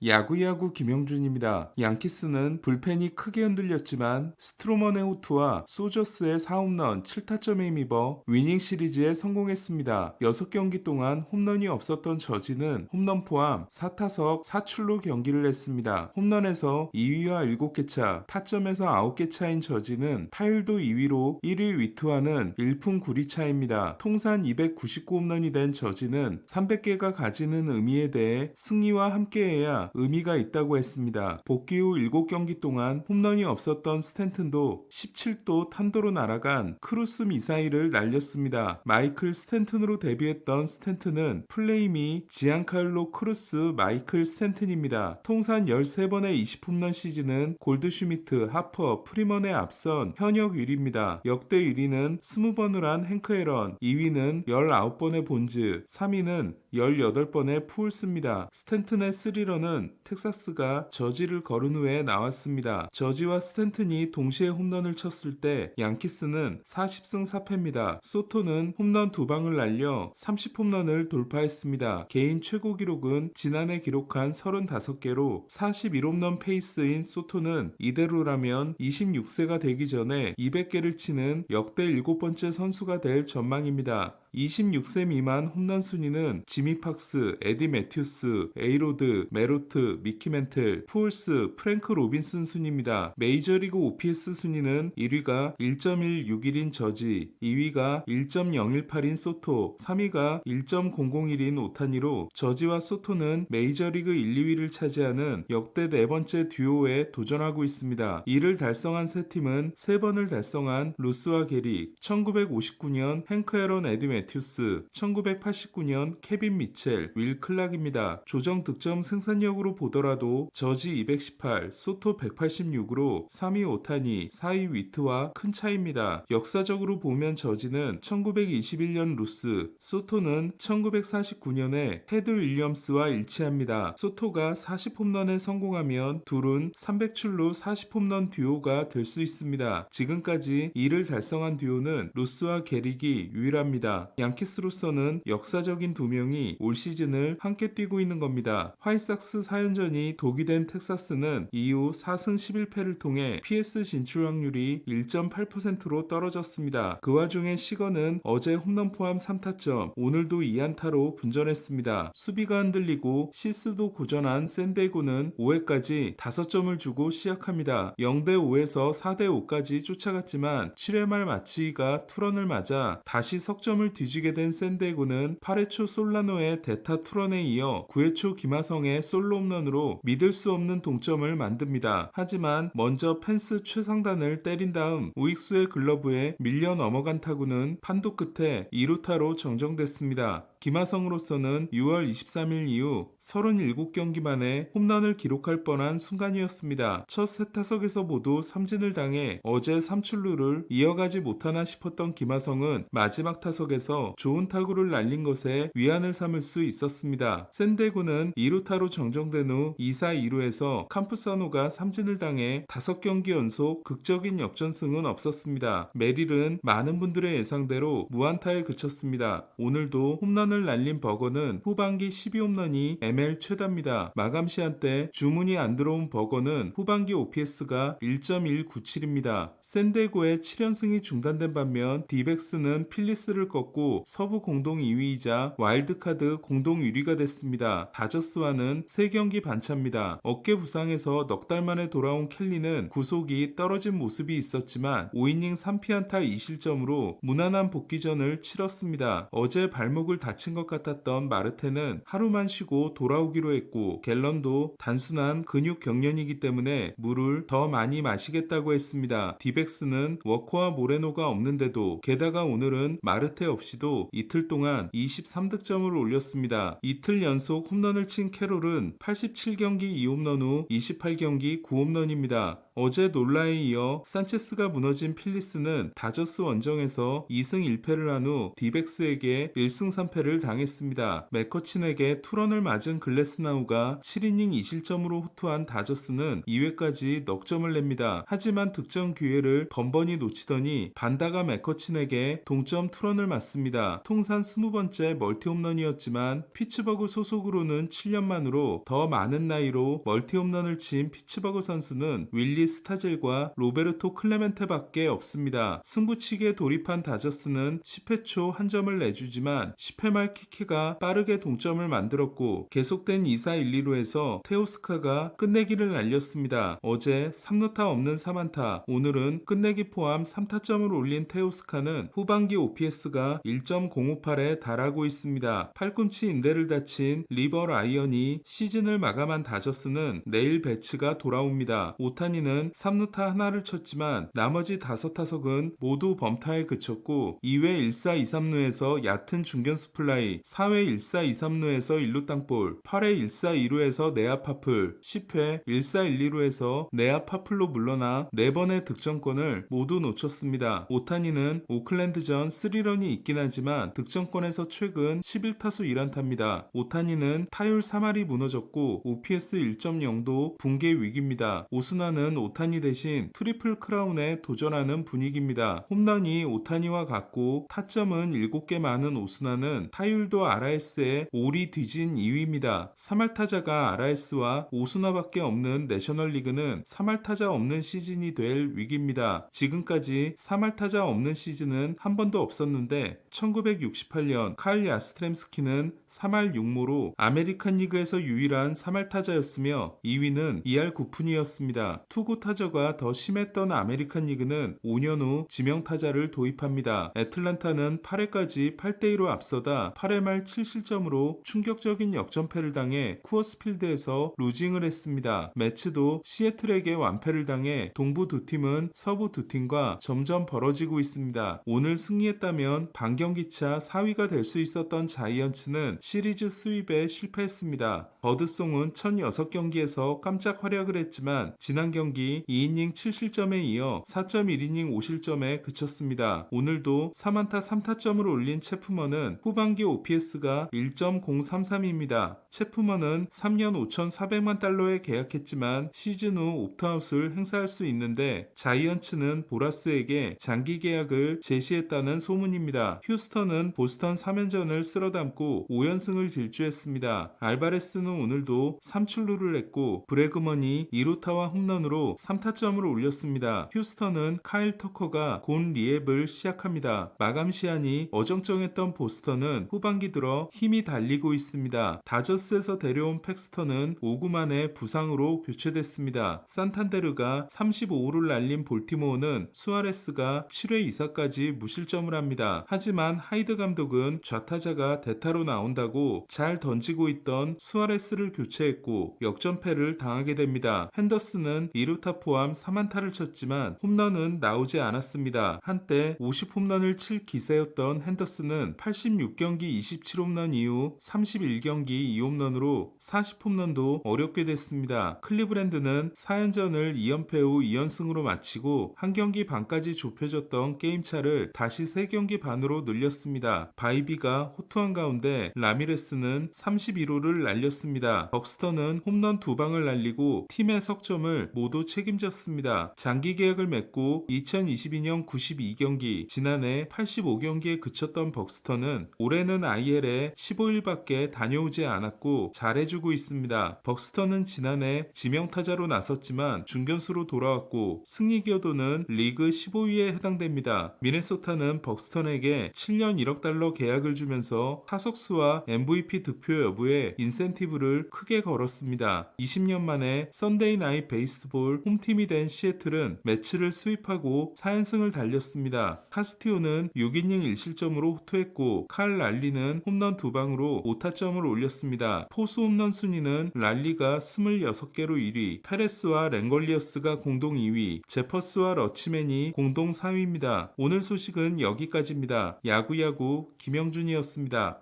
야구야구 김영준입니다. 양키스는 불펜이 크게 흔들렸지만 스트로먼의 호투와 소저스의 4홈런 7타점에 힘입어 위닝 시리즈에 성공했습니다. 6경기 동안 홈런이 없었던 저지는 홈런 포함 4타석 4출루 경기를 했습니다. 홈런에서 2위와 7개 차, 타점에서 9개 차인 저지는 타율도 2위로 1위 위투와는 1푼 9리 차입니다. 통산 299홈런이 된 저지는 300개가 가지는 의미에 대해 승리와 함께해야 의미가 있다고 했습니다. 복귀 후 7경기 동안 홈런이 없었던 스탠튼도 17도 탄도로 날아간 크루스 미사일을 날렸습니다. 마이클 스탠튼으로 데뷔했던 스탠튼은 플레이미 지안칼로 크루스 마이클 스탠튼입니다. 통산 13번의 20홈런 시즌은 골드슈미트, 하퍼, 프리먼에 앞선 현역 1위입니다. 역대 1위는 20번을 한 행크 앨런, 2위는 19번의 본즈, 3위는 18번의 푸울스입니다. 스탠튼의 스리런은 텍사스가 저지를 거른 후에 나왔습니다. 저지와 스탠튼이 동시에 홈런을 쳤을 때 양키스는 40승 4패입니다. 소토는 홈런 2방을 날려 30홈런을 돌파했습니다. 개인 최고 기록은 지난해 기록한 35개로 41홈런 페이스인 소토는 이대로라면 26세가 되기 전에 200개를 치는 역대 7번째 선수가 될 전망입니다. 26세 미만 홈런 순위는 지미 팍스, 에디 매튜스, 에이로드, 메로트, 미키 멘틀, 푸울스, 프랭크 로빈슨 순입니다. 메이저리그 OPS 순위는 1위가 1.161인 저지, 2위가 1.018인 소토, 3위가 1.001인 오타니로 저지와 소토는 메이저리그 1, 2위를 차지하는 역대 4번째 듀오에 도전하고 있습니다. 이를 달성한 세 팀은 3번을 달성한 루스와 게리, 1959년 행크 앨런 에디 매튜스, 1989년 케빈 미첼, 윌 클락입니다. 조정 득점 생산력으로 보더라도 저지 218, 소토 186으로 3위 오타니, 4위 위트와 큰 차이입니다. 역사적으로 보면 저지는 1921년 루스, 소토는 1949년에 헤드 윌리엄스와 일치합니다. 소토가 40홈런에 성공하면 둘은 300출루 40홈런 듀오가 될 수 있습니다. 지금까지 이를 달성한 듀오는 루스와 게릭이 유일합니다. 양키스로서는 역사적인 두 명이 올 시즌을 함께 뛰고 있는 겁니다. 화이삭스 4연전이 독이 된 텍사스는 이후 4승 11패를 통해 PS 진출 확률이 1.8%로 떨어졌습니다. 그 와중에 시건은 어제 홈런 포함 3타점, 오늘도 2안타로 분전했습니다. 수비가 흔들리고 시스도 고전한 샌디에고는 5회까지 5점을 주고 시작합니다. 0대5에서 4대5까지 쫓아갔지만 7회 말 마치가 투런을 맞아 다시 석점을 뒤지게 된 샌디에고는 8회 초 솔라노의 대타 투런에 이어 9회 초 김하성의 솔로 홈런으로 믿을 수 없는 동점을 만듭니다. 하지만 먼저 펜스 최상단을 때린 다음 우익수의 글러브에 밀려 넘어간 타구는 판도 끝에 2루타로 정정됐습니다. 김하성으로서는 6월 23일 이후 37경기 만에 홈런을 기록할 뻔한 순간이었습니다. 첫 세 타석에서 모두 삼진을 당해 어제 3출루를 이어가지 못하나 싶었던 김하성은 마지막 타석에서 좋은 타구를 날린 것에 위안을 삼을 수 있었습니다. 샌디에고는 2루타로 정정된 후 2사 2루에서 캠프사노가 삼진을 당해 5경기 연속 극적인 역전승은 없었습니다. 메릴은 많은 분들의 예상대로 무안타에 그쳤습니다. 오늘도 홈런을 날린 버거는 후반기 12홈런이 ML 최다입니다. 마감 시한 때 주문이 안 들어온 버거는 후반기 OPS가 1.197입니다. 샌디에고의 7연승이 중단된 반면 디백스는 필리스를 꺾고 서부 공동 2위이자 와일드카드 공동 1위가 됐습니다. 다저스와는 3경기 반차입니다. 어깨 부상에서 넉 달 만에 돌아온 켈리는 구속이 떨어진 모습이 있었지만 5이닝 3피안타 2실점으로 무난한 복귀전을 치렀습니다. 어제 발목을 다친 것 같았던 마르테는 하루만 쉬고 돌아오기로 했고 갤런도 단순한 근육 경련이기 때문에 물을 더 많이 마시겠다고 했습니다. 디백스는 워커와 모레노가 없는데도 게다가 오늘은 마르테 없이도 이틀 동안 23득점을 올렸습니다. 이틀 연속 홈런을 친 캐롤은 87경기 2홈런 후 28경기 9홈런입니다. 어제 놀라에 이어 산체스가 무너진 필리스는 다저스 원정에서 2승 1패를 한 후 디백스에게 1승 3패를 대를 당했습니다. 맥커친에게 투런을 맞은 글래스나우가 7이닝 2실점으로 호투한 다저스는 2회까지 넉 점을 냅니다. 하지만 득점 기회를 번번이 놓치더니 반다가 맥커친에게 동점 투런을 맞습니다. 통산 20번째 멀티홈런이었지만 피츠버그 소속으로는 7년 만으로 더 많은 나이로 멀티홈런을 친 피츠버그 선수는 윌리 스타젤과 로베르토 클레멘테밖에 없습니다. 승부치기에 돌입한 다저스는 10회 초 한 점을 내주지만 10회 말 키케가 빠르게 동점을 만들었고 계속된 2사 1, 2루에서 테오스카가 끝내기를 날렸습니다. 어제 3루타 없는 3안타, 오늘은 끝내기 포함 3타점을 올린 테오스카는 후반기 OPS가 1.058에 달하고 있습니다. 팔꿈치 인대를 다친 리버 라이언이 시즌을 마감한 다저스는 내일 배츠가 돌아옵니다. 오타니는 3루타 하나를 쳤지만 나머지 5타석은 모두 범타에 그쳤고 2회 1사 2, 3루에서 얕은 중견수 플라이, 4회 1사 2, 3루에서 1루 땅볼, 8회 1사 2루에서 내야 파플, 10회 1사 1, 2루에서 내야 파플로 물러나 4번의 득점권을 모두 놓쳤습니다. 오타니는 오클랜드전 3런이 있긴 하지만 득점권에서 최근 11타수 1안타입니다. 오타니는 타율 3할이 무너졌고 OPS 1.0도 붕괴 위기입니다. 오스나는 오타니 대신 트리플 크라운에 도전하는 분위기입니다. 홈런이 오타니와 같고 타점은 7개 많은 오스나는 타율도 RS에 오리 뒤진 2위입니다. 3할 타자가 RS와 오스나밖에 없는 내셔널리그는 3할 타자 없는 시즌이 될 위기입니다. 지금까지 3할 타자 없는 시즌은 한 번도 없었는데 1968년 칼 야스트렘스키는 3할 6무로 아메리칸 리그에서 유일한 3할 타자였으며 2위는 2할 9푼이었습니다. 투구 타자가 더 심했던 아메리칸 리그는 5년 후 지명 타자를 도입합니다. 애틀란타는 8회까지 8대2로 앞서다 8회 말 7실점으로 충격적인 역전패를 당해 쿠어스필드에서 루징을 했습니다. 매치도 시애틀에게 완패를 당해 동부 두 팀은 서부 두 팀과 점점 벌어지고 있습니다. 오늘 승리했다면 반경기차 4위가 될 수 있었던 자이언츠는 시리즈 수입에 실패했습니다. 버드송은 1006경기에서 깜짝 활약을 했지만 지난 경기 2이닝 7실점에 이어 4.1이닝 5실점에 그쳤습니다. 오늘도 3안타 3타점을 올린 체프먼은 후반기 OPS가 1.033입니다. 체프먼은 3년 5,400만 달러에 계약했지만 시즌 후 옵트아웃을 행사할 수 있는데 자이언츠는 보라스에게 장기 계약을 제시했다는 소문입니다. 휴스턴은 보스턴 3연전을 쓸어담고 5연승을 질주했습니다. 알바레스는 오늘도 3출루를 했고 브래그먼이 2루타와 홈런으로 3타점을 올렸습니다. 휴스턴은 카일 터커가 곤 리앱을 시작합니다. 마감 시한이 어정쩡했던 보스턴은 후반기 들어 힘이 달리고 있습니다. 다저스에서 데려온 팩스턴은 5구 만에 부상으로 교체됐습니다. 산탄데르가 35호를 날린 볼티모어는 수아레스가 7회 2사까지 무실점을 합니다. 하지만 하이드 감독은 좌타자가 대타로 나온다고 잘 던지고 있던 수아레스를 교체했고 역전패를 당하게 됩니다. 핸더슨은 2루타 포함 3안타를 쳤지만 홈런은 나오지 않았습니다. 한때 50홈런을 칠 기세였던 핸더슨은 86경기 27홈런 이후 31경기 2홈런으로 40홈런도 어렵게 됐습니다. 클리브랜드는 4연전을 2연패 후 2연승으로 마치고 한 경기 반까지 좁혀졌던 게임차를 다시 3경기 반으로 늘렸습니다. 바이비가 호투한 가운데 라미레스는 31호를 날렸습니다. 벅스턴은 홈런 2방을 날리고 팀의 석점을 모두 책임졌습니다. 장기 계약을 맺고 2022년 92경기, 지난해 85경기에 그쳤던 벅스턴은 올해는 IL에 15일밖에 다녀오지 않았고 잘해주고 있습니다. 벅스턴은 지난해 지명타자로 나섰지만 중견수로 돌아왔고 승리 기여도는 리그 15위에 해당됩니다. 미네소타는 벅스턴에게 7년 1억 달러 계약을 주면서 타석수와 MVP 득표 여부에 인센티브를 크게 걸었습니다. 20년 만에 썬데이 나잇 베이스볼 홈팀이 된 시애틀은 매치를 수입하고 4연승을 달렸습니다. 카스티오는 6이닝 1실점으로 호투했고 칼 랄리는 홈런 2방으로 5타점을 올렸습니다. 포수 홈런 순위는 랄리가 26개로 1위, 페레스와 랭걸리어스가 공동 2위, 제퍼스와 러치맨이 공동 4위입니다. 오늘 소식은 여기까지입니다. 야구야구 김영준이었습니다.